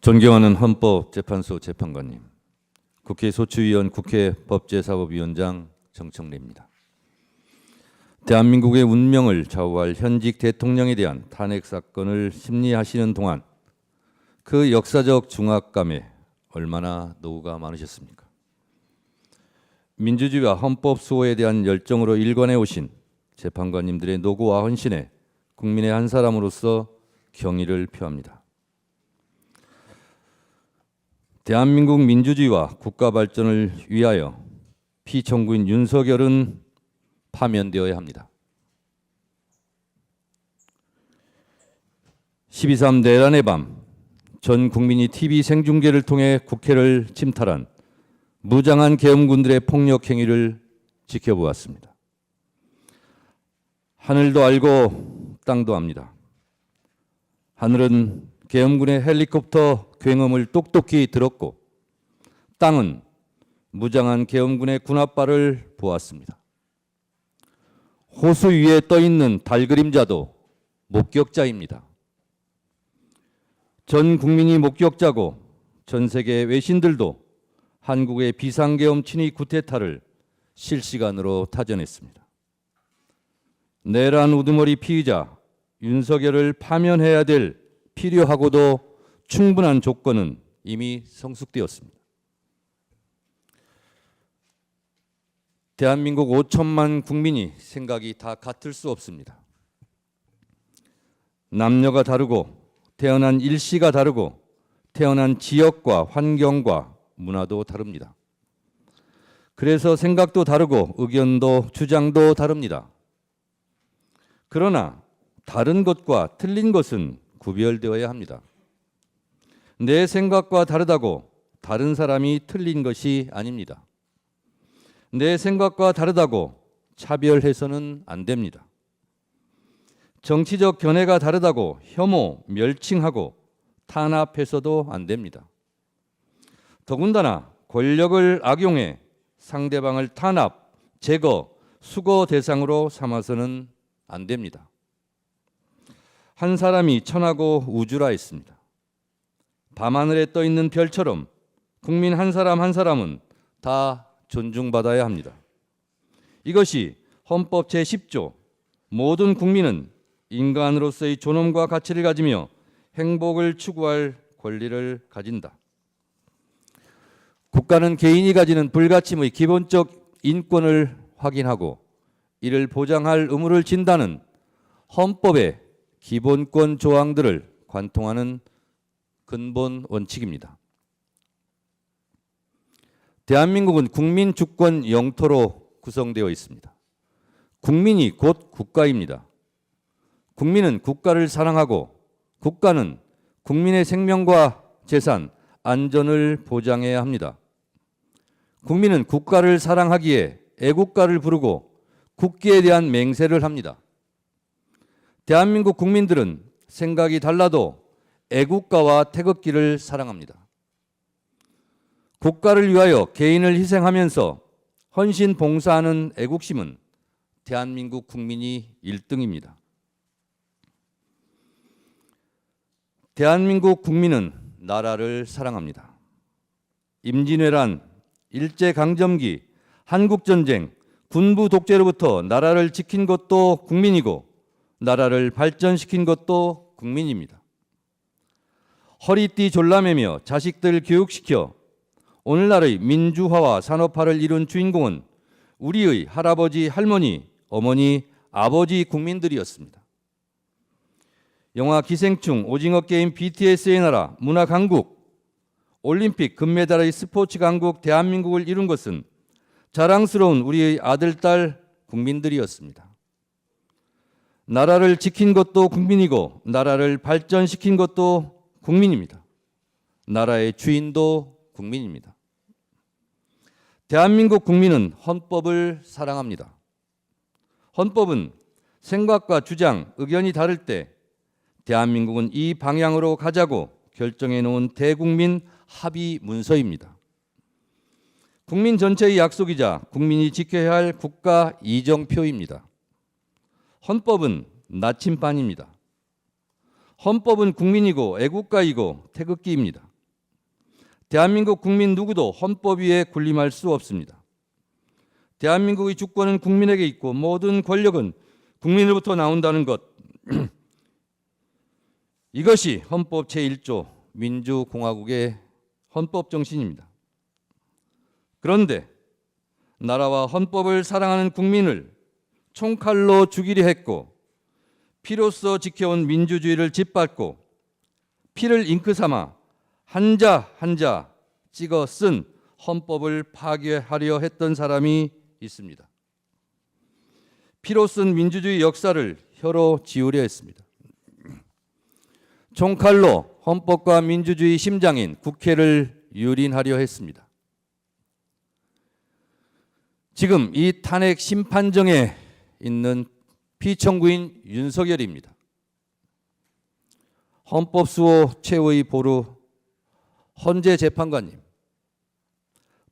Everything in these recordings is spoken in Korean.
존경하는 헌법재판소 재판관님, 국회 소추위원, 국회 법제사법위원장 정청래입니다. 대한민국의 운명을 좌우할 현직 대통령에 대한 탄핵 사건을 심리하시는 동안 그 역사적 중압감에 얼마나 노후가 많으셨습니까? 민주주의와 헌법 수호에 대한 열정으로 일관해 오신 재판관님들의 노고와 헌신에 국민의 한 사람으로서 경의를 표합니다. 대한민국 민주주의와 국가 발전을 위하여 피청구인 윤석열은 파면되어야 합니다. 12.3 내란의 밤, 전 국민이 TV 생중계를 통해 국회를 침탈한 무장한 계엄군들의 폭력 행위를 지켜보았습니다. 하늘도 알고 땅도 압니다. 하늘은 계엄군의 헬리콥터 굉음을 똑똑히 들었고 땅은 무장한 계엄군의 군홧발을 보았습니다. 호수 위에 떠있는 달 그림자도 목격자입니다. 전 국민이 목격자고 전 세계 외신들도 한국의 비상계엄 친위 쿠데타를 실시간으로 타전했습니다. 내란 우두머리 피의자 윤석열을 파면해야 될 필요하고도 충분한 조건은 이미 성숙되었습니다. 대한민국 5천만 국민이 생각이 다 같을 수 없습니다. 남녀가 다르고 태어난 일시가 다르고 태어난 지역과 환경과 문화도 다릅니다. 그래서 생각도 다르고 의견도 주장도 다릅니다. 그러나 다른 것과 틀린 것은 구별되어야 합니다. 내 생각과 다르다고 다른 사람이 틀린 것이 아닙니다. 내 생각과 다르다고 차별해서는 안 됩니다. 정치적 견해가 다르다고 혐오, 멸칭하고 탄압해서도 안 됩니다. 더군다나 권력을 악용해 상대방을 탄압, 제거, 수거 대상으로 삼아서는 안 됩니다. 한 사람이 천하고 우주라 했습니다. 밤하늘에 떠있는 별처럼 국민 한 사람 한 사람은 다 존중받아야 합니다. 이것이 헌법 제10조 모든 국민은 인간으로서의 존엄과 가치를 가지며 행복을 추구할 권리를 가진다. 국가는 개인이 가지는 불가침의 기본적 인권을 확인하고 이를 보장할 의무를 진다는 헌법의 기본권 조항들을 관통하는 근본 원칙입니다. 대한민국은 국민 주권 영토로 구성되어 있습니다. 국민이 곧 국가입니다. 국민은 국가를 사랑하고 국가는 국민의 생명과 재산, 안전을 보장해야 합니다. 국민은 국가를 사랑하기에 애국가를 부르고 국기에 대한 맹세를 합니다. 대한민국 국민들은 생각이 달라도 애국가와 태극기를 사랑합니다. 국가를 위하여 개인을 희생하면서 헌신 봉사하는 애국심은 대한민국 국민이 1등입니다. 대한민국 국민은 나라를 사랑합니다. 임진왜란, 일제강점기, 한국전쟁, 군부 독재로부터 나라를 지킨 것도 국민이고 나라를 발전시킨 것도 국민입니다. 허리띠 졸라매며 자식들 교육시켜 오늘날의 민주화와 산업화를 이룬 주인공은 우리의 할아버지, 할머니, 어머니, 아버지 국민들이었습니다. 영화 기생충, 오징어 게임, BTS의 나라, 문화 강국, 올림픽 금메달의 스포츠 강국 대한민국을 이룬 것은 자랑스러운 우리의 아들, 딸 국민들이었습니다. 나라를 지킨 것도 국민이고 나라를 발전시킨 것도 국민입니다. 나라의 주인도 국민입니다. 대한민국 국민은 헌법을 사랑합니다. 헌법은 생각과 주장, 의견이 다를 때 대한민국은 이 방향으로 가자고 결정해 놓은 대국민 합의 문서입니다. 국민 전체의 약속이자 국민이 지켜야 할 국가 이정표입니다. 헌법은 나침반입니다. 헌법은 국민이고 애국가이고 태극기입니다. 대한민국 국민 누구도 헌법 위에 군림할 수 없습니다. 대한민국의 주권은 국민에게 있고 모든 권력은 국민으로부터 나온다는 것. 이것이 헌법 제1조 민주공화국의 헌법 정신입니다. 그런데 나라와 헌법을 사랑하는 국민을 총칼로 죽이려 했고 피로써 지켜온 민주주의를 짓밟고 피를 잉크 삼아 한자 한자 찍어 쓴 헌법을 파괴하려 했던 사람이 있습니다. 피로 쓴 민주주의 역사를 혀로 지우려 했습니다. 총칼로 헌법과 민주주의 심장인 국회를 유린하려 했습니다. 지금 이 탄핵 심판정에 있는 피청구인 윤석열입니다. 헌법수호 최후의 보루 헌재 재판관님,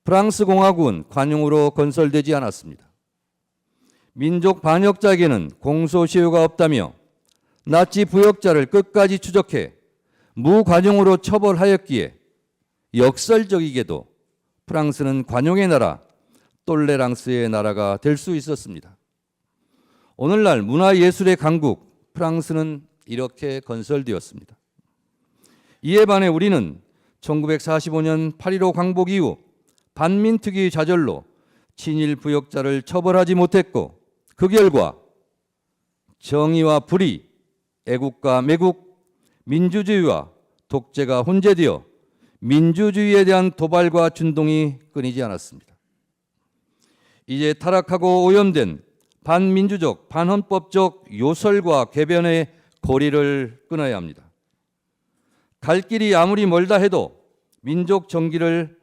프랑스 공화국은 관용으로 건설되지 않았습니다. 민족 반역자에게는 공소시효가 없다며 나치 부역자를 끝까지 추적해 무관용으로 처벌하였기에 역설적이게도 프랑스는 관용의 나라, 똘레랑스의 나라가 될 수 있었습니다. 오늘날 문화예술의 강국 프랑스는 이렇게 건설되었습니다. 이에 반해 우리는 1945년 8.15 광복 이후 반민특위의 좌절로 친일 부역자를 처벌하지 못했고 그 결과 정의와 불의, 애국과 매국, 민주주의와 독재가 혼재되어 민주주의에 대한 도발과 준동이 끊이지 않았습니다. 이제 타락하고 오염된 반민주적, 반헌법적 요설과 궤변의 고리를 끊어야 합니다. 갈 길이 아무리 멀다 해도 민족 정기를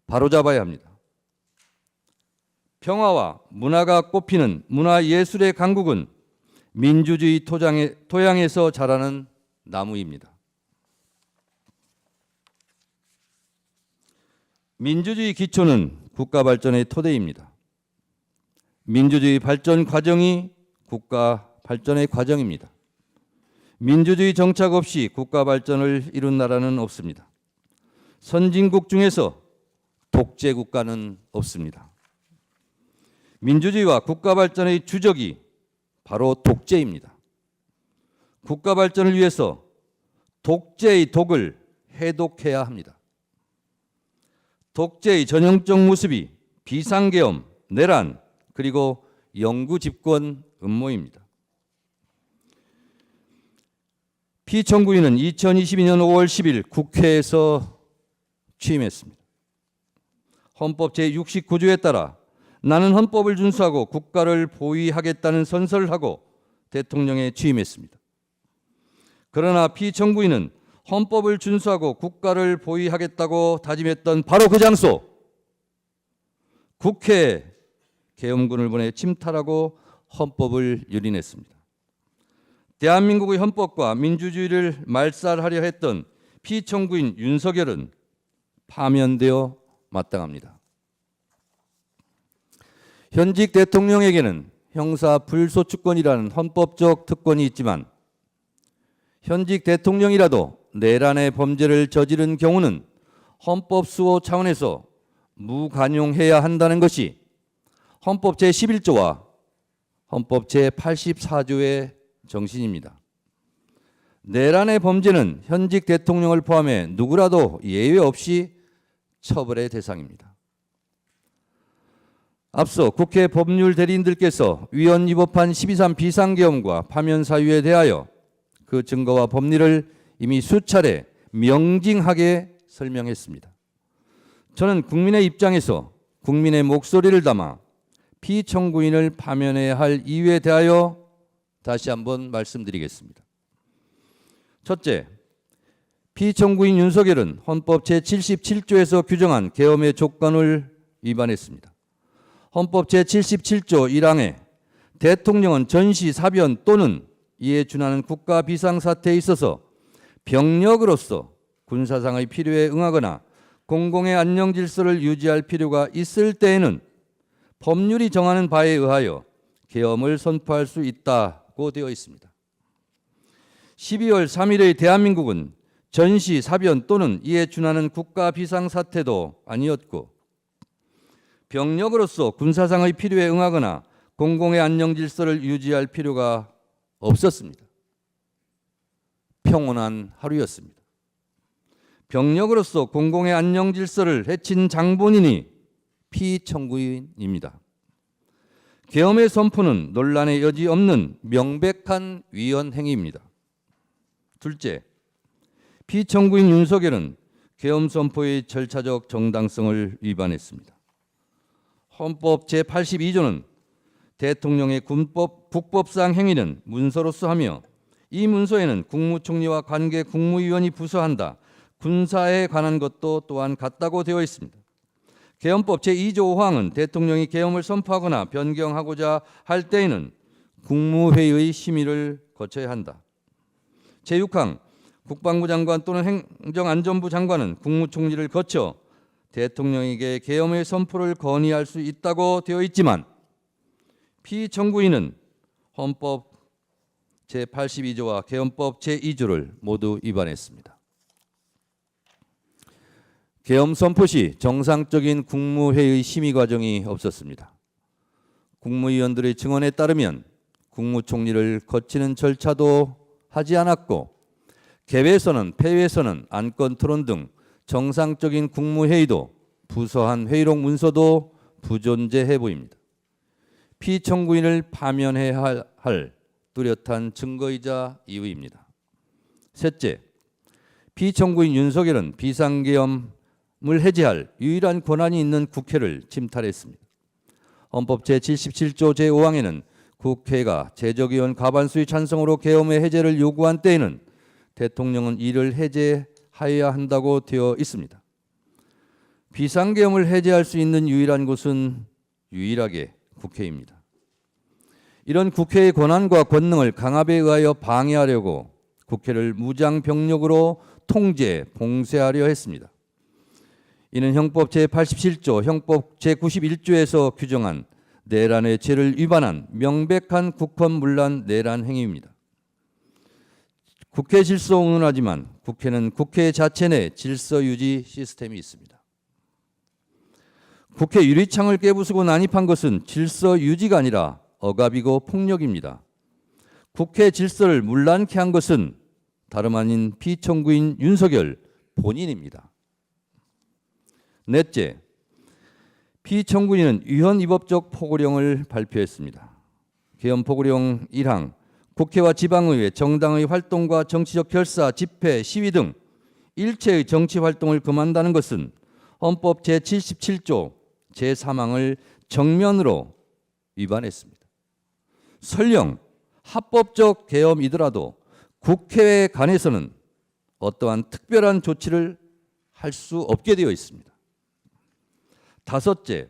바로잡아야 합니다. 평화와 문화가 꽃피는 문화예술의 강국은 민주주의 토양에서 자라는 나무입니다. 민주주의 기초는 국가 발전의 토대입니다. 민주주의 발전 과정이 국가 발전의 과정입니다. 민주주의 정착 없이 국가 발전을 이룬 나라는 없습니다. 선진국 중에서 독재 국가는 없습니다. 민주주의와 국가 발전의 주적이 바로 독재입니다. 국가 발전을 위해서 독재의 독을 해독해야 합니다. 독재의 전형적 모습이 비상계엄, 내란, 그리고 영구 집권 음모입니다. 피청구인은 2022년 5월 10일 국회에서 취임했습니다. 헌법 제69조에 따라 나는 헌법을 준수하고 국가를 보위하겠다는 선서를 하고 대통령에 취임했습니다. 그러나 피청구인은 헌법을 준수하고 국가를 보위하겠다고 다짐했던 바로 그 장소, 국회에 계엄군을 보내 침탈하고 헌법을 유린했습니다. 대한민국의 헌법과 민주주의를 말살하려 했던 피청구인 윤석열은 파면되어 마땅합니다. 현직 대통령에게는 형사 불소추권이라는 헌법적 특권이 있지만 현직 대통령이라도 내란의 범죄를 저지른 경우는 헌법 수호 차원에서 무관용해야 한다는 것이 헌법 제11조와 헌법 제84조의 정신입니다. 내란의 범죄는 현직 대통령을 포함해 누구라도 예외 없이 처벌의 대상입니다. 앞서 국회 법률 대리인들께서 위헌 위법한 12.3 비상계엄과 파면 사유에 대하여 그 증거와 법리를 이미 수차례 명징하게 설명했습니다. 저는 국민의 입장에서 국민의 목소리를 담아 피청구인을 파면해야 할 이유에 대하여 다시 한번 말씀드리겠습니다. 첫째, 피청구인 윤석열은 헌법 제77조에서 규정한 계엄의 조건을 위반했습니다. 헌법 제77조 1항에 대통령은 전시, 사변 또는 이에 준하는 국가 비상사태에 있어서 병력으로서 군사상의 필요에 응하거나 공공의 안녕 질서를 유지할 필요가 있을 때에는 법률이 정하는 바에 의하여 계엄을 선포할 수 있다고 되어 있습니다. 12월 3일의 대한민국은 전시, 사변 또는 이에 준하는 국가 비상사태도 아니었고 병력으로서 군사상의 필요에 응하거나 공공의 안녕 질서를 유지할 필요가 없었습니다. 평온한 하루였습니다. 병력으로서 공공의 안녕 질서를 해친 장본인이 피청구인입니다. 계엄의 선포는 논란의 여지 없는 명백한 위헌 행위입니다. 둘째, 피청구인 윤석열은 계엄 선포의 절차적 정당성을 위반했습니다. 헌법 제82조는 대통령의 국법상 행위는 문서로서 하며 이 문서에는 국무총리와 관계 국무위원이 부서한다. 군사에 관한 것도 또한 같다고 되어 있습니다. 계엄법 제2조 5항은 대통령이 계엄을 선포하거나 변경하고자 할 때에는 국무회의의 심의를 거쳐야 한다. 제6항 국방부 장관 또는 행정안전부 장관은 국무총리를 거쳐 대통령에게 계엄의 선포를 건의할 수 있다고 되어 있지만 피청구인은 헌법 제82조와 계엄법 제2조를 모두 위반했습니다. 계엄 선포 시 정상적인 국무회의 심의 과정이 없었습니다. 국무위원들의 증언에 따르면 국무총리를 거치는 절차도 하지 않았고 개회에서는 폐회에서는 안건 토론 등 정상적인 국무회의도 부서한 회의록 문서도 부존재해 보입니다. 피청구인을 파면해야 할 뚜렷한 증거이자 이유입니다. 셋째, 피청구인 윤석열은 비상계엄을 해제할 유일한 권한이 있는 국회를 침탈했습니다. 헌법 제77조 제5항에는 국회가 제적의원 과반수의 찬성으로 계엄의 해제를 요구한 때에는 대통령은 이를 해제하여야 한다고 되어 있습니다. 비상계엄을 해제할 수 있는 유일한 곳은 유일하게 국회입니다. 이런 국회의 권한과 권능을 강압에 의하여 방해하려고 국회를 무장병력으로 통제, 봉쇄하려 했습니다. 이는 형법 제87조, 형법 제91조에서 규정한 내란의 죄를 위반한 명백한 국헌문란 내란 행위입니다. 국회 질서 운운하지만 국회는 국회 자체 내 질서 유지 시스템이 있습니다. 국회 유리창을 깨부수고 난입한 것은 질서 유지가 아니라 억압이고 폭력입니다. 국회 질서를 문란케 한 것은 다름 아닌 피청구인 윤석열 본인입니다. 넷째, 피청구인은 위헌위법적 포고령을 발표했습니다. 계엄포고령 1항, 국회와 지방의회, 정당의 활동과 정치적 결사, 집회, 시위 등 일체의 정치활동을 금한다는 것은 헌법 제77조 제3항을 정면으로 위반했습니다. 설령 합법적 계엄이더라도 국회에 관해서는 어떠한 특별한 조치를 할 수 없게 되어 있습니다. 다섯째,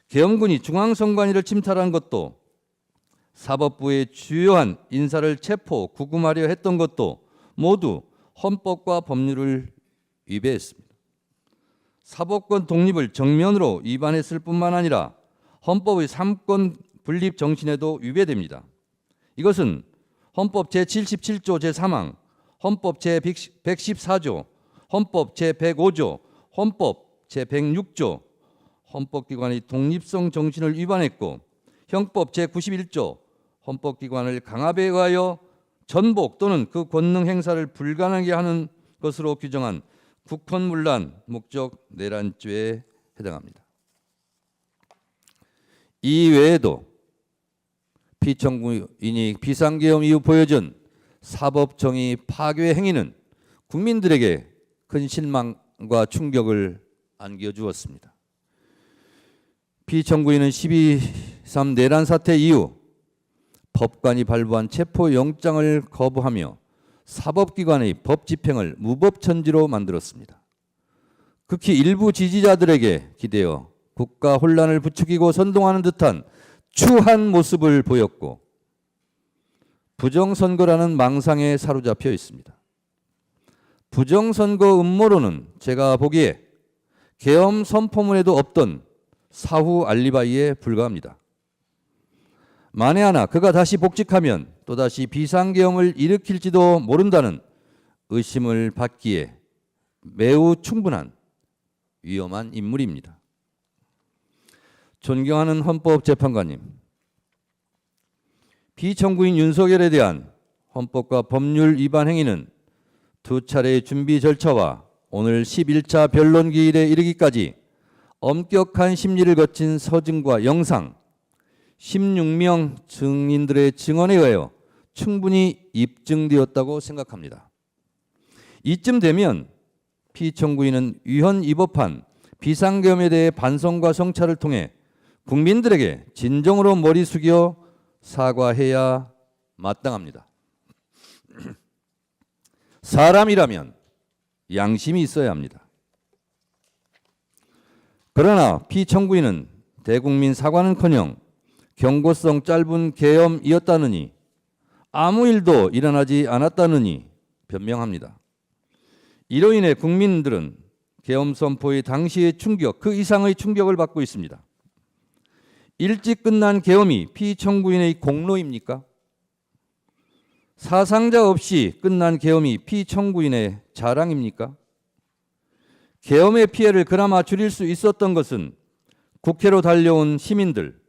계엄군이 중앙선관위를 침탈한 것도 사법부의 주요한 인사를 체포, 구금하려 했던 것도 모두 헌법과 법률을 위배했습니다. 사법권 독립을 정면으로 위반했을 뿐만 아니라 헌법의 삼권 분립 정신에도 위배됩니다. 이것은 헌법 제77조 제3항, 헌법 제114조, 헌법 제105조, 헌법 제106조, 헌법기관의 독립성 정신을 위반했고 형법 제91조, 헌법기관을 강압에 의하여 전복 또는 그 권능 행사를 불가능하게 하는 것으로 규정한 국헌문란 목적 내란죄에 해당합니다. 이 외에도 피청구인이 비상계엄 이후 보여준 사법정의 파괴 행위는 국민들에게 큰 실망과 충격을 안겨주었습니다. 피청구인은 12.3 내란 사태 이후 법관이 발부한 체포영장을 거부하며 사법기관의 법 집행을 무법천지로 만들었습니다. 극히 일부 지지자들에게 기대어 국가 혼란을 부추기고 선동하는 듯한 추한 모습을 보였고 부정선거라는 망상에 사로잡혀 있습니다. 부정선거 음모론은 제가 보기에 계엄 선포문에도 없던 사후 알리바이에 불과합니다. 만에 하나 그가 다시 복직하면 또다시 비상계엄을 일으킬지도 모른다는 의심을 받기에 매우 충분한 위험한 인물입니다. 존경하는 헌법재판관님, 피청구인 윤석열에 대한 헌법과 법률 위반 행위는 두 차례의 준비 절차와 오늘 11차 변론 기일에 이르기까지 엄격한 심리를 거친 서증과 영상, 16명 증인들의 증언에 의하여 충분히 입증되었다고 생각합니다. 이쯤 되면 피청구인은 위헌 위법한 비상계엄에 대해 반성과 성찰을 통해 국민들에게 진정으로 머리 숙여 사과해야 마땅합니다. 사람이라면 양심이 있어야 합니다. 그러나 피청구인은 대국민 사과는커녕 경고성 짧은 계엄이었다느니 아무 일도 일어나지 않았다느니 변명합니다. 이로 인해 국민들은 계엄 선포의 당시의 충격, 그 이상의 충격을 받고 있습니다. 일찍 끝난 계엄이 피청구인의 공로입니까? 사상자 없이 끝난 계엄이 피청구인의 자랑입니까? 계엄의 피해를 그나마 줄일 수 있었던 것은 국회로 달려온 시민들,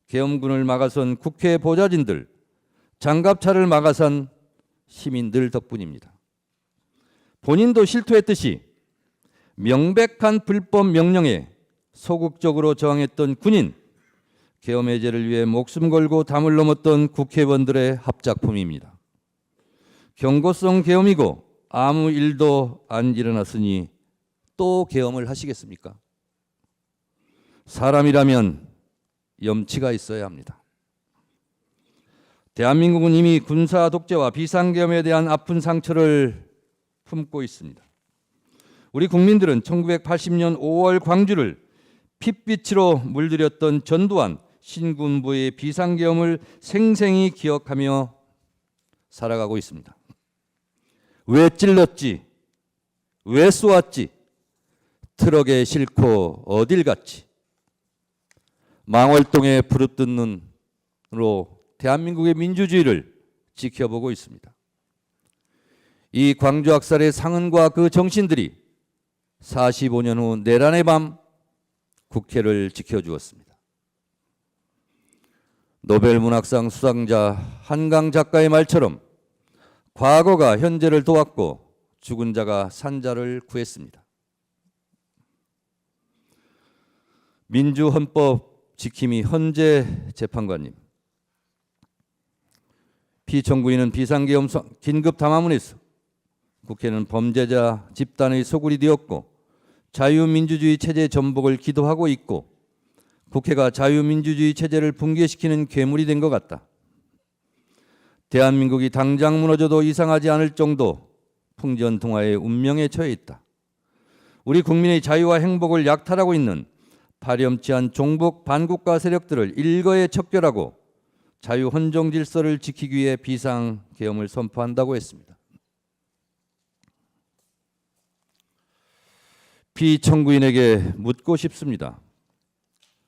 계엄군을 막아선 국회 보좌진들, 장갑차를 막아선 시민들 덕분입니다. 본인도 실토했듯이 명백한 불법 명령에 소극적으로 저항했던 군인, 계엄 해제를 위해 목숨 걸고 담을 넘었던 국회의원들의 합작품입니다. 경고성 계엄이고 아무 일도 안 일어났으니 또 계엄을 하시겠습니까? 사람이라면 염치가 있어야 합니다. 대한민국은 이미 군사 독재와 비상계엄에 대한 아픈 상처를 품고 있습니다. 우리 국민들은 1980년 5월 광주를 핏빛으로 물들였던 전두환 신군부의 비상계엄을 생생히 기억하며 살아가고 있습니다. 왜 찔렀지? 왜 쏘았지? 트럭에 싣고 어딜 갔지? 망월동에 부릅뜬 눈으로 대한민국의 민주주의를 지켜보고 있습니다. 이 광주 학살의 상흔과 그 정신들이 45년 후 내란의 밤 국회를 지켜주었습니다. 노벨문학상 수상자 한강 작가의 말처럼 과거가 현재를 도왔고 죽은 자가 산 자를 구했습니다. 민주헌법 지킴이 헌재 재판관님, 피청구인은 비상계엄 긴급 담화문에서 국회는 범죄자 집단의 소굴이 되었고 자유민주주의 체제 전복을 기도하고 있고 국회가 자유민주주의 체제를 붕괴시키는 괴물이 된 것 같다. 대한민국이 당장 무너져도 이상하지 않을 정도 풍전등화의 운명에 처해 있다. 우리 국민의 자유와 행복을 약탈하고 있는 파렴치한 종북 반국가 세력들을 일거에 척결하고 자유 헌정 질서를 지키기 위해 비상계엄을 선포한다고 했습니다. 피청구인에게 묻고 싶습니다.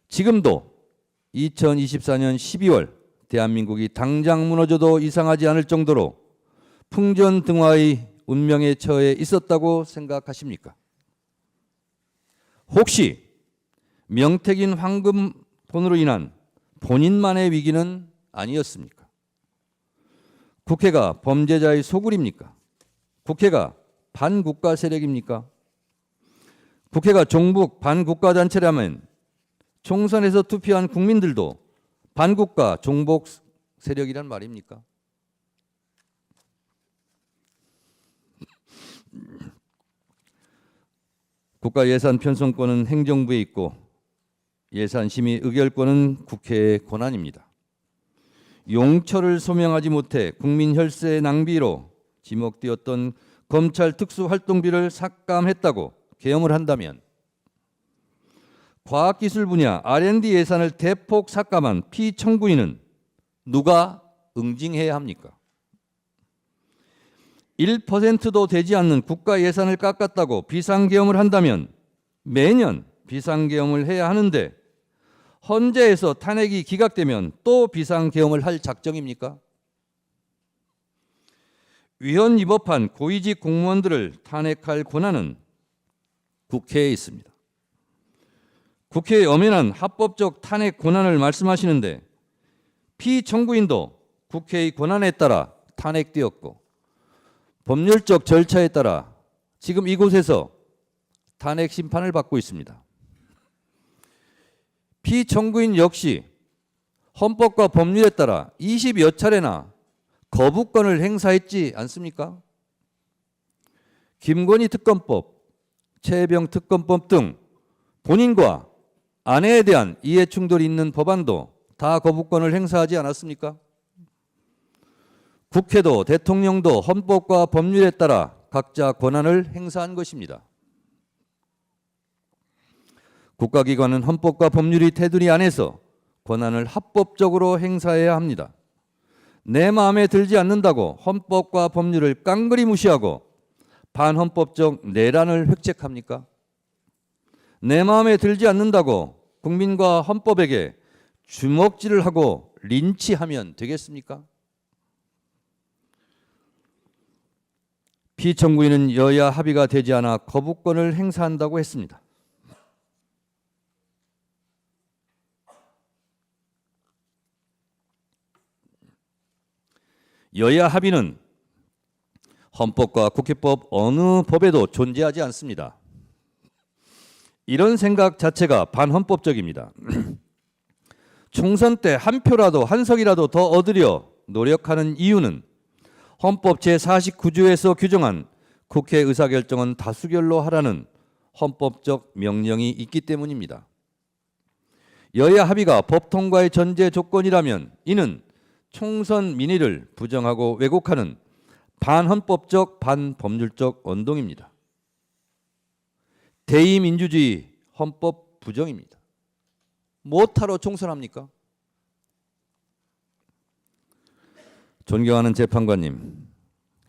지금도 2024년 12월 대한민국이 당장 무너져도 이상하지 않을 정도로 풍전등화의 운명에 처해 있었다고 생각하십니까? 혹시 명태균 황금폰으로 인한 본인만의 위기는 아니었습니까? 국회가 범죄자의 소굴입니까? 국회가 반국가 세력입니까? 국회가 종북 반국가 단체라면 총선에서 투표한 국민들도 반국가 종북 세력이란 말입니까? 국가 예산 편성권은 행정부에 있고 예산 심의 의결권은 국회의 권한입니다. 용처를 소명하지 못해 국민 혈세 낭비로 지목되었던 검찰 특수활동비를 삭감했다고 계엄을 한다면 과학기술 분야 R&D 예산을 대폭 삭감한 피청구인은 누가 응징해야 합니까? 1%도 되지 않는 국가 예산을 깎았다고 비상계엄을 한다면 매년 비상계엄을 해야 하는데 헌재에서 탄핵이 기각되면 또 비상계엄을 할 작정입니까? 위헌 위법한 고위직 공무원들을 탄핵할 권한은 국회에 있습니다. 국회의 엄연한 합법적 탄핵 권한을 말씀하시는데 피청구인도 국회의 권한에 따라 탄핵되었고 법률적 절차에 따라 지금 이곳에서 탄핵 심판을 받고 있습니다. 피청구인 역시 헌법과 법률에 따라 20여 차례나 거부권을 행사했지 않습니까? 김건희 특검법, 최혜병 특검법 등 본인과 아내에 대한 이해 충돌이 있는 법안도 다 거부권을 행사하지 않았습니까? 국회도 대통령도 헌법과 법률에 따라 각자 권한을 행사한 것입니다. 국가기관은 헌법과 법률이 테두리 안에서 권한을 합법적으로 행사해야 합니다. 내 마음에 들지 않는다고 헌법과 법률을 깡그리 무시하고 반헌법적 내란을 획책합니까? 내 마음에 들지 않는다고 국민과 헌법에게 주먹질을 하고 린치하면 되겠습니까? 피청구인은 여야 합의가 되지 않아 거부권을 행사한다고 했습니다. 여야 합의는 헌법과 국회법 어느 법에도 존재하지 않습니다. 이런 생각 자체가 반헌법적입니다. 총선 때 한 표라도 한 석이라도 더 얻으려 노력하는 이유는 헌법 제49조에서 규정한 국회 의사결정은 다수결로 하라는 헌법적 명령이 있기 때문입니다. 여야 합의가 법 통과의 전제 조건이라면 이는 총선 민의를 부정하고 왜곡하는 반헌법적 반법률적 언동입니다. 대의민주주의 헌법 부정입니다. 뭐하러 총선합니까? 존경하는 재판관님,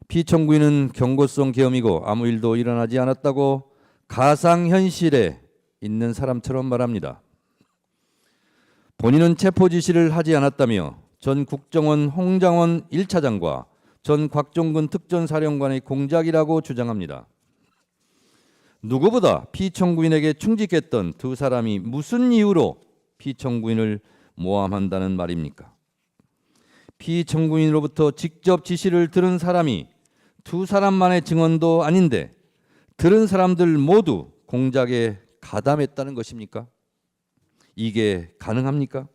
피청구인은 경고성 계엄이고 아무 일도 일어나지 않았다고 가상현실에 있는 사람처럼 말합니다. 본인은 체포 지시를 하지 않았다며 전 국정원 홍장원 1차장과 전 곽종근 특전사령관의 공작이라고 주장합니다. 누구보다 피청구인에게 충직했던 두 사람이 무슨 이유로 피청구인을 모함한다는 말입니까? 피청구인으로부터 직접 지시를 들은 사람이 두 사람만의 증언도 아닌데 들은 사람들 모두 공작에 가담했다는 것입니까? 이게 가능합니까?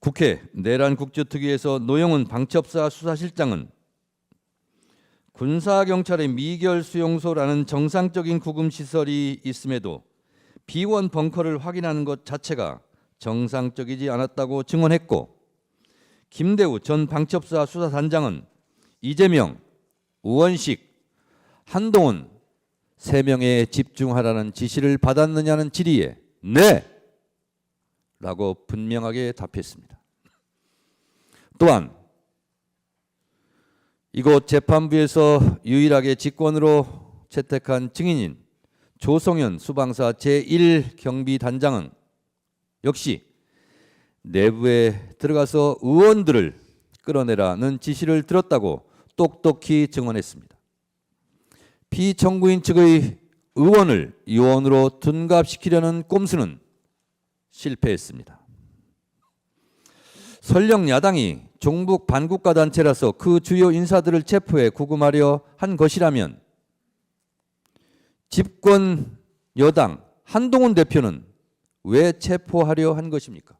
국회 내란국조특위에서 노영훈 방첩사 수사실장은 군사경찰의 미결 수용소라는 정상적인 구금시설이 있음에도 비원 벙커를 확인하는 것 자체가 정상적이지 않았다고 증언했고, 김대우 전 방첩사 수사단장은 이재명, 우원식, 한동훈 3명에 집중하라는 지시를 받았느냐는 질의에 네! 라고 분명하게 답했습니다. 또한 이곳 재판부에서 유일하게 직권으로 채택한 증인인 조성현 수방사 제1경비단장은 역시 내부에 들어가서 의원들을 끌어내라는 지시를 들었다고 똑똑히 증언했습니다. 피청구인 측의 의원을 요원으로 둔갑시키려는 꼼수는 실패했습니다. 설령 야당이 종북 반국가 단체라서 그 주요 인사들을 체포해 구금하려 한 것이라면 집권 여당 한동훈 대표는 왜 체포하려 한 것입니까?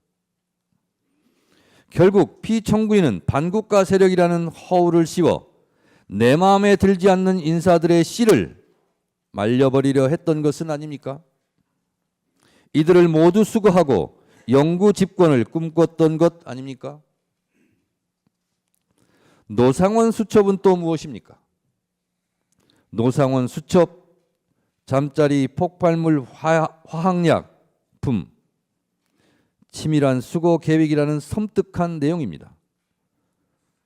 결국 피청구인은 반국가 세력이라는 허울을 씌워 내 마음에 들지 않는 인사들의 씨를 말려버리려 했던 것은 아닙니까? 이들을 모두 수거하고 영구 집권을 꿈꿨던 것 아닙니까? 노상원 수첩은 또 무엇입니까? 노상원 수첩, 잠자리 폭발물 화학약품, 치밀한 수거 계획이라는 섬뜩한 내용입니다.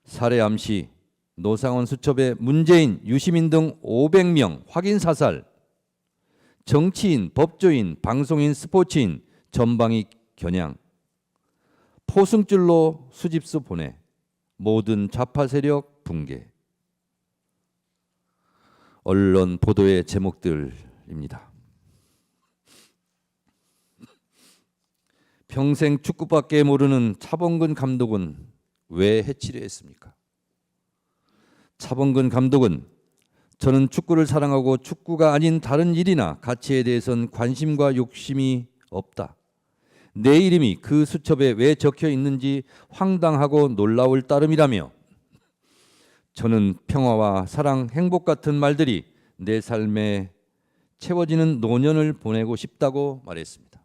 살해 암시, 노상원 수첩의 문재인, 유시민 등 500명 확인 사살, 정치인, 법조인, 방송인, 스포츠인 전방위 겨냥, 포승줄로 수집소 보내, 모든 좌파 세력 붕괴. 언론 보도의 제목들입니다. 평생 축구밖에 모르는 차범근 감독은 왜 해치려 했습니까? 차범근 감독은 저는 축구를 사랑하고 축구가 아닌 다른 일이나 가치에 대해서는 관심과 욕심이 없다. 내 이름이 그 수첩에 왜 적혀 있는지 황당하고 놀라울 따름이라며 저는 평화와 사랑, 행복 같은 말들이 내 삶에 채워지는 노년을 보내고 싶다고 말했습니다.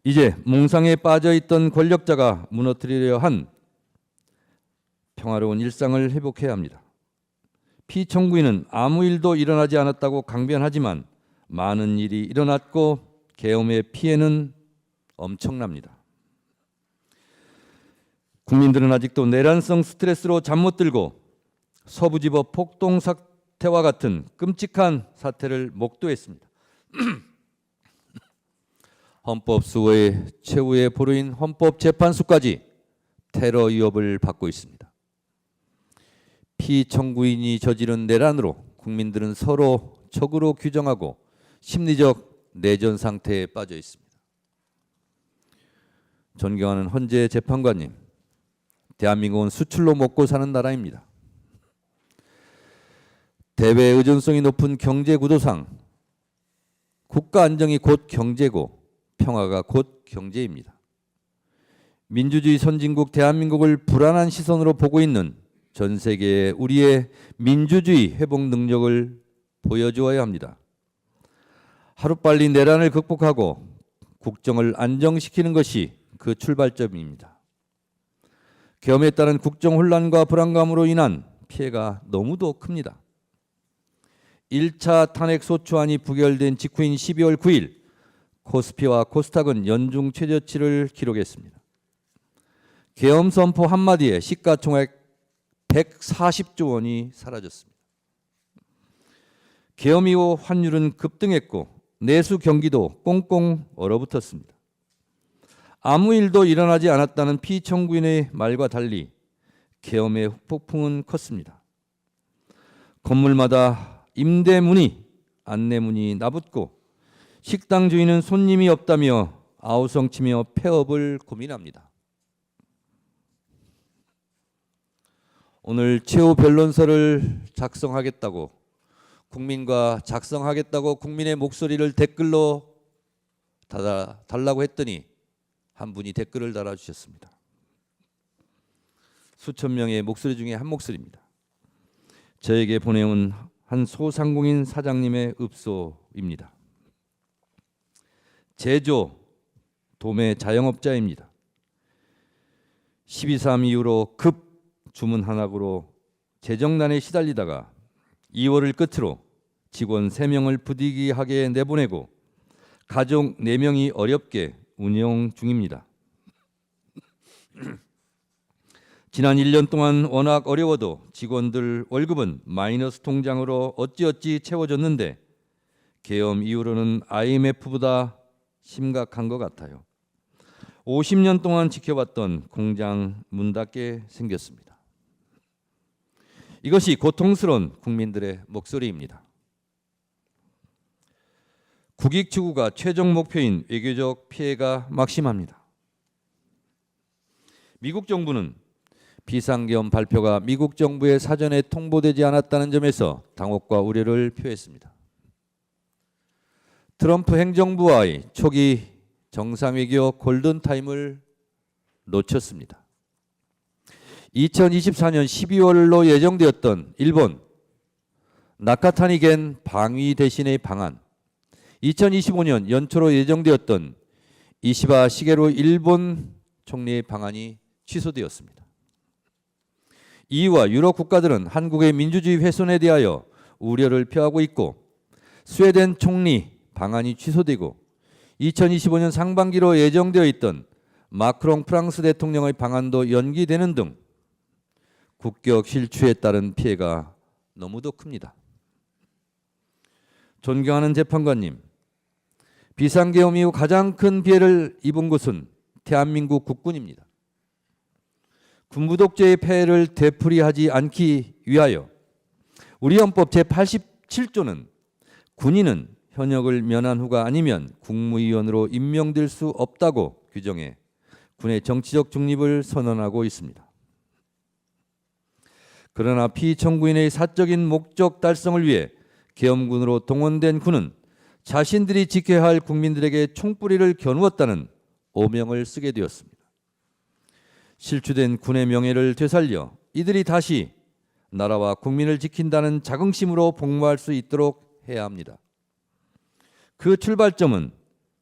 이제 몽상에 빠져있던 권력자가 무너뜨리려 한 평화로운 일상을 회복해야 합니다. 피청구인은 아무 일도 일어나지 않았다고 강변하지만 많은 일이 일어났고 계엄의 피해는 엄청납니다. 국민들은 아직도 내란성 스트레스로 잠 못 들고 서부지법 폭동 사태와 같은 끔찍한 사태를 목도했습니다. 헌법수호의 최후의 보루인 헌법재판소까지 테러 위협을 받고 있습니다. 피청구인이 저지른 내란으로 국민들은 서로 적으로 규정하고 심리적 내전 상태에 빠져 있습니다. 존경하는 헌재 재판관님, 대한민국은 수출로 먹고 사는 나라입니다. 대외 의존성이 높은 경제 구도상 국가 안정이 곧 경제고 평화가 곧 경제입니다. 민주주의 선진국 대한민국을 불안한 시선으로 보고 있는 전 세계에 우리의 민주주의 회복 능력을 보여주어야 합니다. 하루빨리 내란을 극복하고 국정을 안정시키는 것이 그 출발점입니다. 계엄에 따른 국정 혼란과 불안감으로 인한 피해가 너무도 큽니다. 1차 탄핵 소추안이 부결된 직후인 12월 9일 코스피와 코스닥은 연중 최저치를 기록했습니다. 계엄 선포 한마디에 시가총액 140조 원이 사라졌습니다. 계엄 이후 환율은 급등했고 내수 경기도 꽁꽁 얼어붙었습니다. 아무 일도 일어나지 않았다는 피청구인의 말과 달리 계엄의 후폭풍은 컸습니다. 건물마다 임대문이, 안내문이 나붙고 식당 주인은 손님이 없다며 아우성치며 폐업을 고민합니다. 오늘 최후 변론서를 작성하겠다고 국민의 목소리를 댓글로 달라고 했더니 한 분이 댓글을 달아주셨습니다. 수천 명의 목소리 중에 한 목소리입니다. 저에게 보내온 한 소상공인 사장님의 읍소입니다. 제조, 도매 자영업자입니다. 12.3 이후로 급 주문 한학으로 재정난에 시달리다가 2월을 끝으로 직원 3명을 부득이하게 내보내고 가족 4명이 어렵게 운영 중입니다. 지난 1년 동안 워낙 어려워도 직원들 월급은 마이너스 통장으로 어찌어찌 채워졌는데 계엄 이후로는 IMF보다 심각한 것 같아요. 50년 동안 지켜봤던 공장 문 닫게 생겼습니다. 이것이 고통스러운 국민들의 목소리입니다. 국익 추구가 최종 목표인 외교적 피해가 막심합니다. 미국 정부는 비상계엄 발표가 미국 정부의 사전에 통보되지 않았다는 점에서 당혹과 우려를 표했습니다. 트럼프 행정부와의 초기 정상외교 골든타임을 놓쳤습니다. 2024년 12월로 예정되었던 일본 나카타니겐 방위 대신의 방한, 2025년 연초로 예정되었던 이시바 시게루 일본 총리의 방안이 취소되었습니다. EU와 유럽 국가들은 한국의 민주주의 훼손에 대하여 우려를 표하고 있고 스웨덴 총리 방안이 취소되고 2025년 상반기로 예정되어 있던 마크롱 프랑스 대통령의 방안도 연기되는 등 국격 실추에 따른 피해가 너무도 큽니다. 존경하는 재판관님, 비상계엄 이후 가장 큰 피해를 입은 곳은 대한민국 국군입니다. 군부 독재의 폐해를 되풀이하지 않기 위하여 우리 헌법 제87조는 군인은 현역을 면한 후가 아니면 국무위원으로 임명될 수 없다고 규정해 군의 정치적 중립을 선언하고 있습니다. 그러나 피청구인의 사적인 목적 달성을 위해 계엄군으로 동원된 군은 자신들이 지켜야 할 국민들에게 총뿌리를 겨누었다는 오명을 쓰게 되었습니다. 실추된 군의 명예를 되살려 이들이 다시 나라와 국민을 지킨다는 자긍심으로 복무할 수 있도록 해야 합니다. 그 출발점은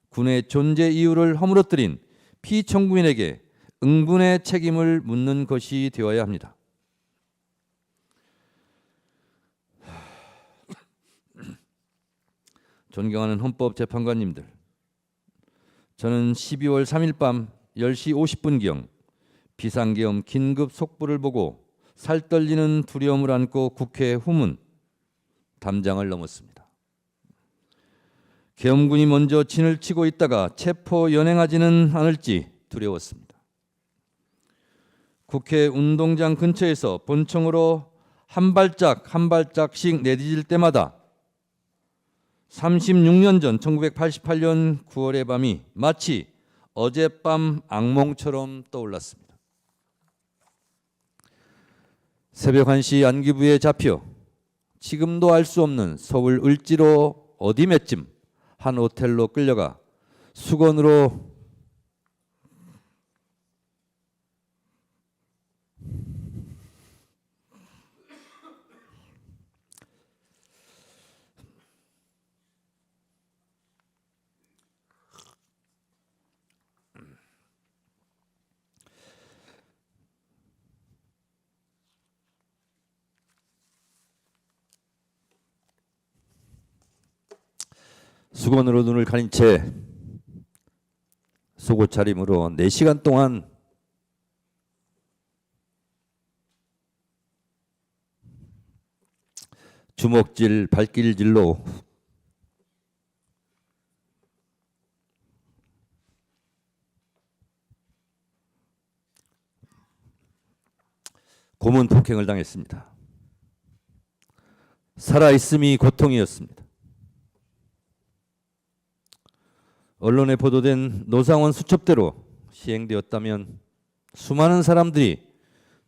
군의 존재 이유를 허물어뜨린 피청구인에게 응분의 책임을 묻는 것이 되어야 합니다. 존경하는 헌법재판관님들, 저는 12월 3일 밤 10시 50분경 비상계엄 긴급 속보를 보고 살떨리는 두려움을 안고 국회 후문 담장을 넘었습니다. 계엄군이 먼저 진을 치고 있다가 체포 연행하지는 않을지 두려웠습니다. 국회 운동장 근처에서 본청으로 한 발짝씩 내디딜 때마다 36년 전 1988년 9월의 밤이 마치 어젯밤 악몽처럼 떠올랐습니다. 새벽 1시 안기부에 잡혀 지금도 알 수 없는 서울 을지로 어디매쯤 한 호텔로 끌려가 수건으로 수건으로 눈을 가린 채 속옷 차림으로 4시간 동안 주먹질, 발길질로 고문 폭행을 당했습니다. 살아있음이 고통이었습니다. 언론에 보도된 노상원 수첩대로 시행되었다면 수많은 사람들이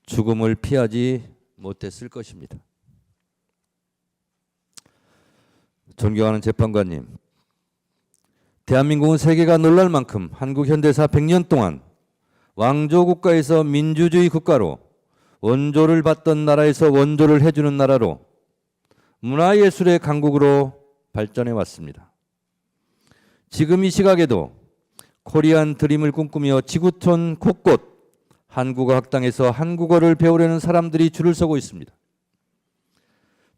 죽음을 피하지 못했을 것입니다. 존경하는 재판관님, 대한민국은 세계가 놀랄 만큼 한국 현대사 100년 동안 왕조 국가에서 민주주의 국가로, 원조를 받던 나라에서 원조를 해주는 나라로, 문화예술의 강국으로 발전해 왔습니다. 지금 이 시각에도 코리안 드림을 꿈꾸며 지구촌 곳곳 한국어 학당에서 한국어를 배우려는 사람들이 줄을 서고 있습니다.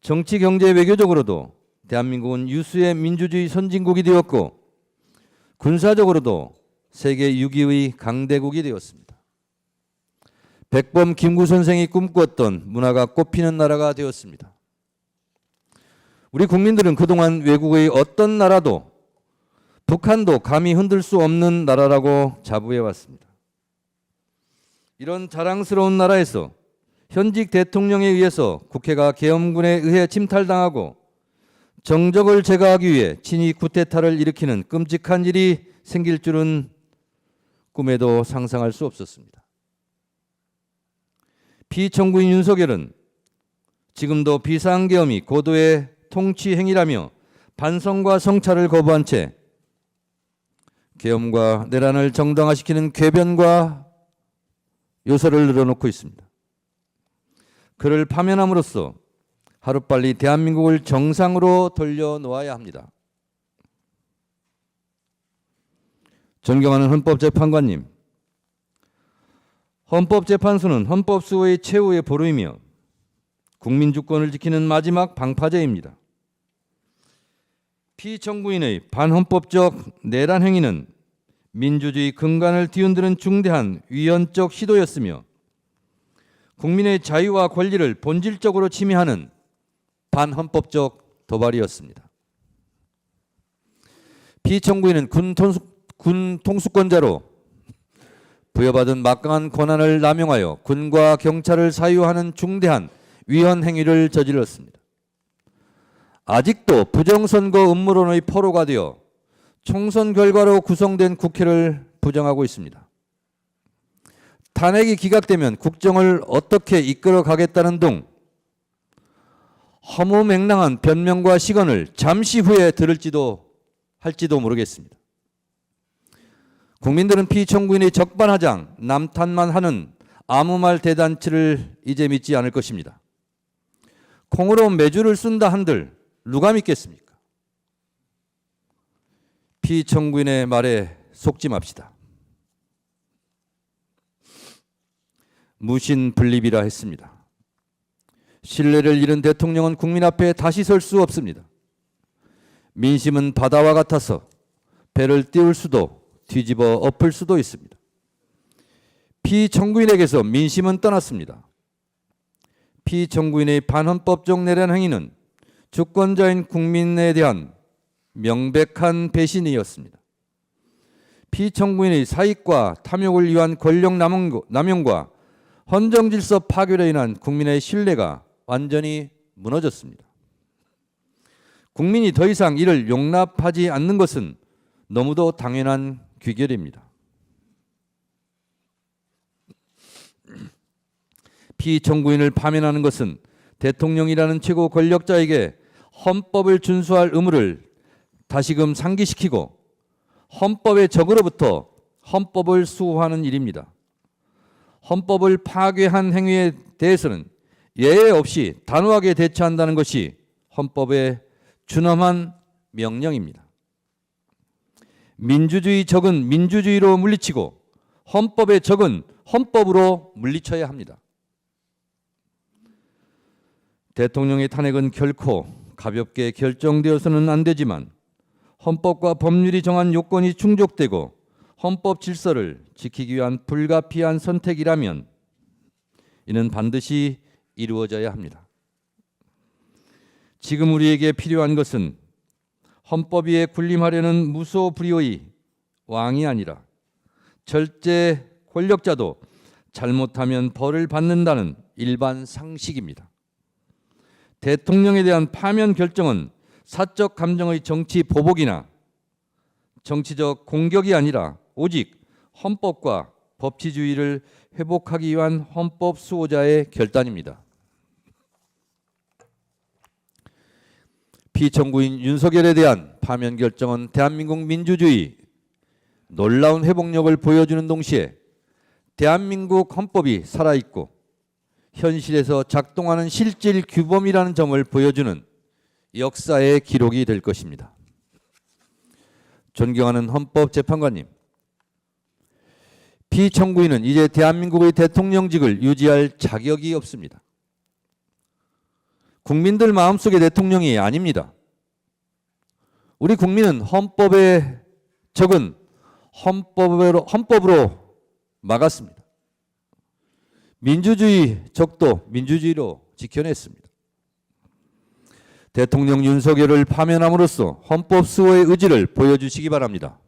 정치, 경제, 외교적으로도 대한민국은 유수의 민주주의 선진국이 되었고 군사적으로도 세계 6위의 강대국이 되었습니다. 백범 김구 선생이 꿈꾸었던 문화가 꽃피는 나라가 되었습니다. 우리 국민들은 그동안 외국의 어떤 나라도 북한도 감히 흔들 수 없는 나라라고 자부해 왔습니다. 이런 자랑스러운 나라에서 현직 대통령에 의해서 국회가 계엄군에 의해 침탈당하고 정적을 제거하기 위해 친위 쿠데타를 일으키는 끔찍한 일이 생길 줄은 꿈에도 상상할 수 없었습니다. 피청구인 윤석열은 지금도 비상계엄이 고도의 통치 행위라며 반성과 성찰을 거부한 채 계엄과 내란을 정당화시키는 궤변과 요소를 늘어놓고 있습니다. 그를 파면함으로써 하루빨리 대한민국을 정상으로 돌려놓아야 합니다. 존경하는 헌법재판관님, 헌법재판소는 헌법수호의 최후의 보루이며 국민주권을 지키는 마지막 방파제입니다. 피청구인의 반헌법적 내란 행위는 민주주의 근간을 뒤흔드는 중대한 위헌적 시도였으며 국민의 자유와 권리를 본질적으로 침해하는 반헌법적 도발이었습니다. 피청구인은 군 통수권자로 부여받은 막강한 권한을 남용하여 군과 경찰을 사유하는 중대한 위헌 행위를 저질렀습니다. 아직도 부정선거 음모론의 포로가 되어 총선 결과로 구성된 국회를 부정하고 있습니다. 탄핵이 기각되면 국정을 어떻게 이끌어 가겠다는 등 허무맹랑한 변명과 시건을 잠시 후에 들을지도 할지도 모르겠습니다. 국민들은 피청구인의 적반하장, 남탓만 하는 아무 말 대잔치를 이제 믿지 않을 것입니다. 콩으로 매주를 쓴다 한들 누가 믿겠습니까? 피청구인의 말에 속지 맙시다. 무신분립이라 했습니다. 신뢰를 잃은 대통령은 국민 앞에 다시 설 수 없습니다. 민심은 바다와 같아서 배를 띄울 수도 뒤집어 엎을 수도 있습니다. 피청구인에게서 민심은 떠났습니다. 피청구인의 반헌법적 내란 행위는 주권자인 국민에 대한 명백한 배신이었습니다. 피청구인의 사익과 탐욕을 위한 권력 남용과 헌정질서 파괴로 인한 국민의 신뢰가 완전히 무너졌습니다. 국민이 더 이상 이를 용납하지 않는 것은 너무도 당연한 귀결입니다. 피청구인을 파면하는 것은 대통령이라는 최고 권력자에게 헌법을 준수할 의무를 다시금 상기시키고 헌법의 적으로부터 헌법을 수호하는 일입니다. 헌법을 파괴한 행위에 대해서는 예외 없이 단호하게 대처한다는 것이 헌법의 준엄한 명령입니다. 민주주의 적은 민주주의로 물리치고 헌법의 적은 헌법으로 물리쳐야 합니다. 대통령의 탄핵은 결코 가볍게 결정되어서는 안 되지만 헌법과 법률이 정한 요건이 충족되고 헌법 질서를 지키기 위한 불가피한 선택이라면 이는 반드시 이루어져야 합니다. 지금 우리에게 필요한 것은 헌법 위에 군림하려는 무소불위의 왕이 아니라 절제 권력자도 잘못하면 벌을 받는다는 일반 상식입니다. 대통령에 대한 파면 결정은 사적 감정의 정치 보복이나 정치적 공격이 아니라 오직 헌법과 법치주의를 회복하기 위한 헌법 수호자의 결단입니다. 피청구인 윤석열에 대한 파면 결정은 대한민국 민주주의 놀라운 회복력을 보여주는 동시에 대한민국 헌법이 살아있고 현실에서 작동하는 실질 규범이라는 점을 보여주는 역사의 기록이 될 것입니다. 존경하는 헌법재판관님, 피청구인은 이제 대한민국의 대통령직을 유지할 자격이 없습니다. 국민들 마음속의 대통령이 아닙니다. 우리 국민은 헌법의 적은 헌법으로 막았습니다. 민주주의 적도 민주주의로 지켜냈습니다. 대통령 윤석열을 파면함으로써 헌법 수호의 의지를 보여주시기 바랍니다.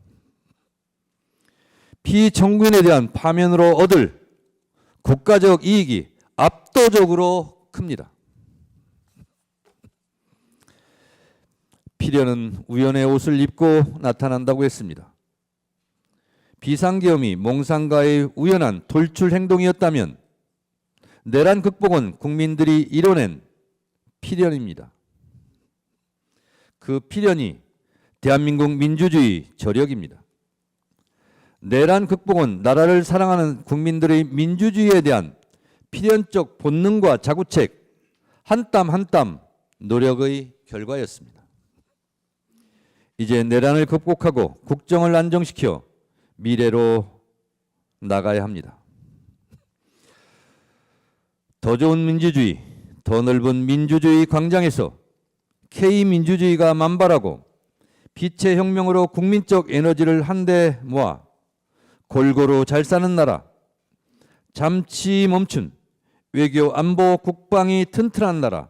피청구인에 대한 파면으로 얻을 국가적 이익이 압도적으로 큽니다. 필연은 우연의 옷을 입고 나타난다고 했습니다. 비상계엄이 몽상가의 우연한 돌출 행동이었다면 내란 극복은 국민들이 이뤄낸 필연입니다. 그 필연이 대한민국 민주주의 저력입니다. 내란 극복은 나라를 사랑하는 국민들의 민주주의에 대한 필연적 본능과 자구책, 한 땀 한 땀 노력의 결과였습니다. 이제 내란을 극복하고 국정을 안정시켜 미래로 나가야 합니다. 더 좋은 민주주의, 더 넓은 민주주의 광장에서 K민주주의가 만발하고 빛의 혁명으로 국민적 에너지를 한데 모아 골고루 잘 사는 나라, 잠시 멈춘 외교 안보 국방이 튼튼한 나라,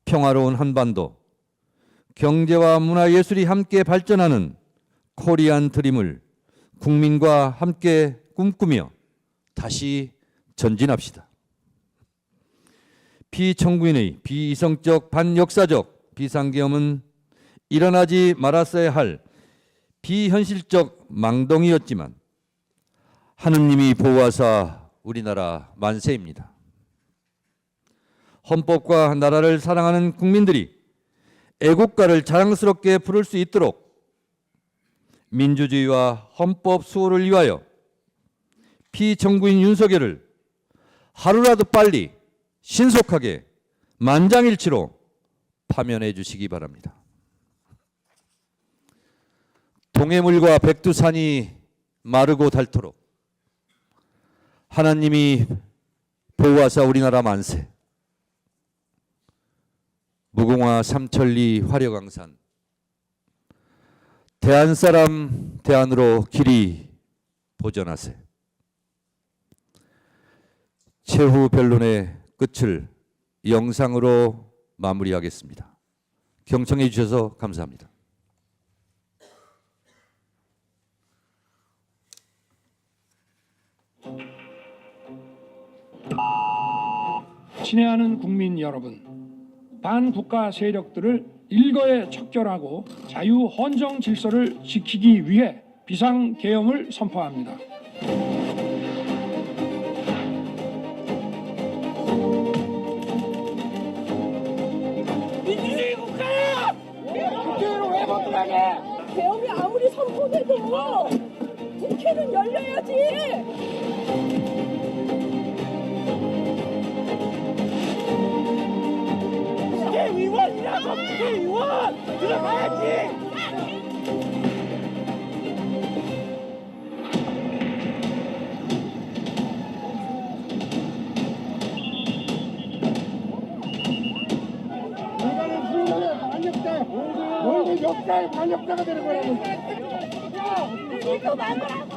평화로운 한반도, 경제와 문화 예술이 함께 발전하는 코리안 드림을 국민과 함께 꿈꾸며 다시 전진합시다. 피청구인의 비이성적 반역사적 비상계엄은 일어나지 말았어야 할 비현실적 망동이었지만 하느님이 보호하사 우리나라 만세입니다. 헌법과 나라를 사랑하는 국민들이 애국가를 자랑스럽게 부를 수 있도록 민주주의와 헌법 수호를 위하여 피청구인 윤석열을 하루라도 빨리 신속하게 만장일치로 파면해 주시기 바랍니다. 동해물과 백두산이 마르고 닳도록 하나님이 보호하사 우리나라 만세. 무궁화 삼천리 화려강산 대한사람 대안으로 길이 보전하세. 최후 변론의 끝을 영상으로 마무리하겠습니다. 경청해 주셔서 감사합니다. 친애하는 국민 여러분, 반국가 세력들을 일거에 척결하고 자유 헌정 질서를 지키기 위해 비상계엄을 선포합니다. 민주주의 국가야! 국회로 왜 못 들어가게? 계엄이 아무리 선포돼도 국회는 열려야지. 국회의원이라고 국회의원 들어가야지. 이거는 순간의 반역자, 모두 역사의 반역자가 되는 거라고. 이거 만들라고.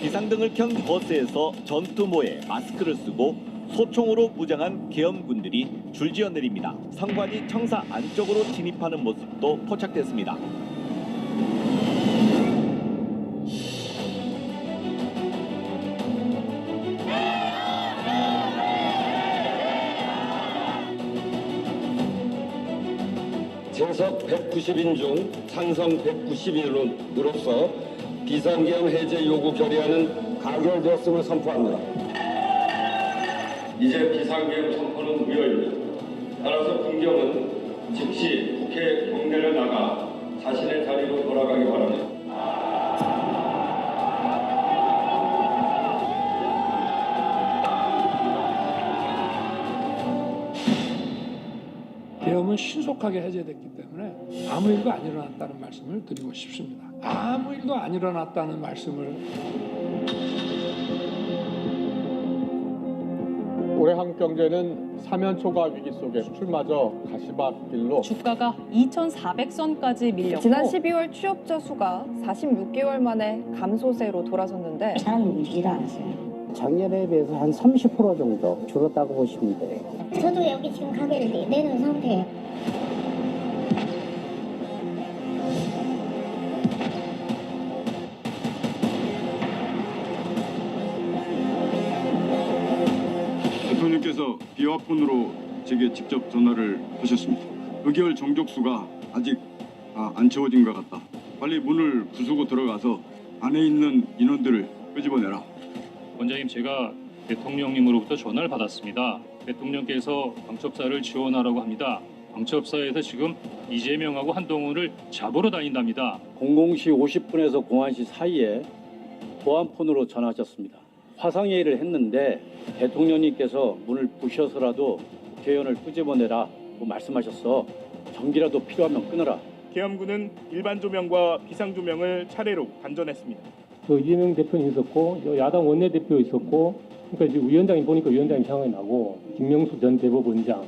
비상등을 켠 버스에서 전투모에 마스크를 쓰고 소총으로 무장한 계엄군들이 줄지어 내립니다. 상관이 청사 안쪽으로 진입하는 모습도 포착됐습니다. 재석 190인 중 찬성 191으로서 비상계엄 해제 요구 결의안은 가결되었음을 선포합니다. 이제 비상계엄 선포는 무효입니다. 따라서 군경은 즉시 국회 경내를 나가 자신의 자리로 돌아가기 바랍니다. 계엄은 신속하게 해제됐기 때문에 아무 일도 안 일어났다는 말씀을 드리고 싶습니다. 아무 일도 안 일어났다는 말씀을. 올해 한국 경제는 사면 초과 위기 속에 수출마저 가시밭길로 주가가 2,400선까지 밀렸고 지난 12월 취업자 수가 46개월 만에 감소세로 돌아섰는데 사람은 일 안 했어요. 작년에 비해서 한 30% 정도 줄었다고 보시면 돼요. 저도 여기 지금 가게를 내놓은 상태예요. 대통령께서 비화폰으로 제게 직접 전화를 하셨습니다. 의결 정족수가 아직 다 안 채워진 것 같다. 빨리 문을 부수고 들어가서 안에 있는 인원들을 끄집어내라. 원장님, 제가 대통령님으로부터 전화를 받았습니다. 대통령께서 방첩사를 지원하라고 합니다. 방첩사에서 지금 이재명하고 한동훈을 잡으러 다닌답니다. 00시 50분에서 01시 사이에 보안폰으로 전화하셨습니다. 화상회의를 했는데 대통령님께서 문을 부셔서라도 국회의원을 끄집어내라고 말씀하셔서 전기라도 필요하면 끊어라. 계엄군은 일반 조명과 비상 조명을 차례로 단전했습니다. 이재명 대표는 있었고 야당 원내대표 있었고, 그러니까 이제 위원장이 보니까 위원장이 생각이 나고, 김명수 전 대법원장,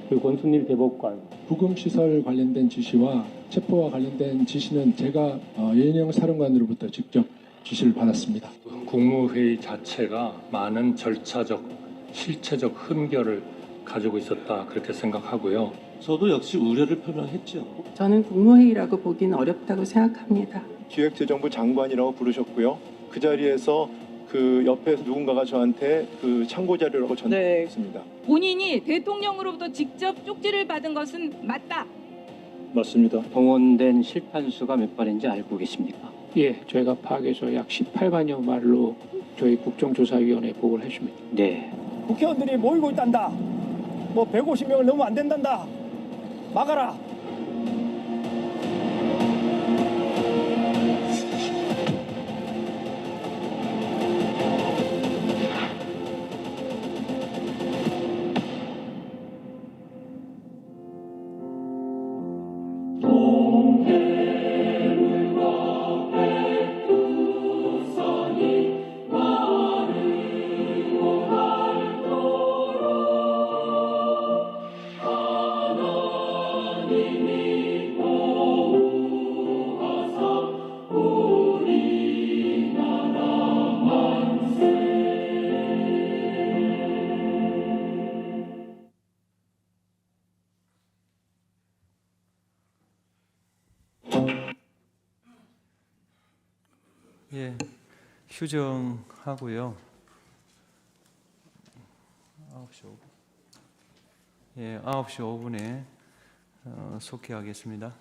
그리고 권순일 대법관. 부금 시설 관련된 지시와 체포와 관련된 지시는 제가 예인영 사령관으로부터 직접 지시를 받았습니다. 국무회의 자체가 많은 절차적, 실체적 흠결을 가지고 있었다, 그렇게 생각하고요. 저도 역시 우려를 표명했죠. 저는 국무회의라고 보기는 어렵다고 생각합니다. 기획재정부 장관이라고 부르셨고요. 그 자리에서 그 옆에 누군가가 저한테 그 참고 자료라고 전달했습니다. 본인이 대통령으로부터 직접 쪽지를 받은 것은 맞다. 맞습니다. 동원된 실판수가 몇 발인지 알고 계십니까? 예, 저희가 파악해서 약 18만여 말로 저희 국정조사위원회에 보고를 해줍니다. 네. 국회의원들이 모이고 있단다. 뭐 150명을 넘으면 안 된단다. 막아라. 예, 휴정하고요. 9시 5분. 예, 9시 5분에 속회하겠습니다.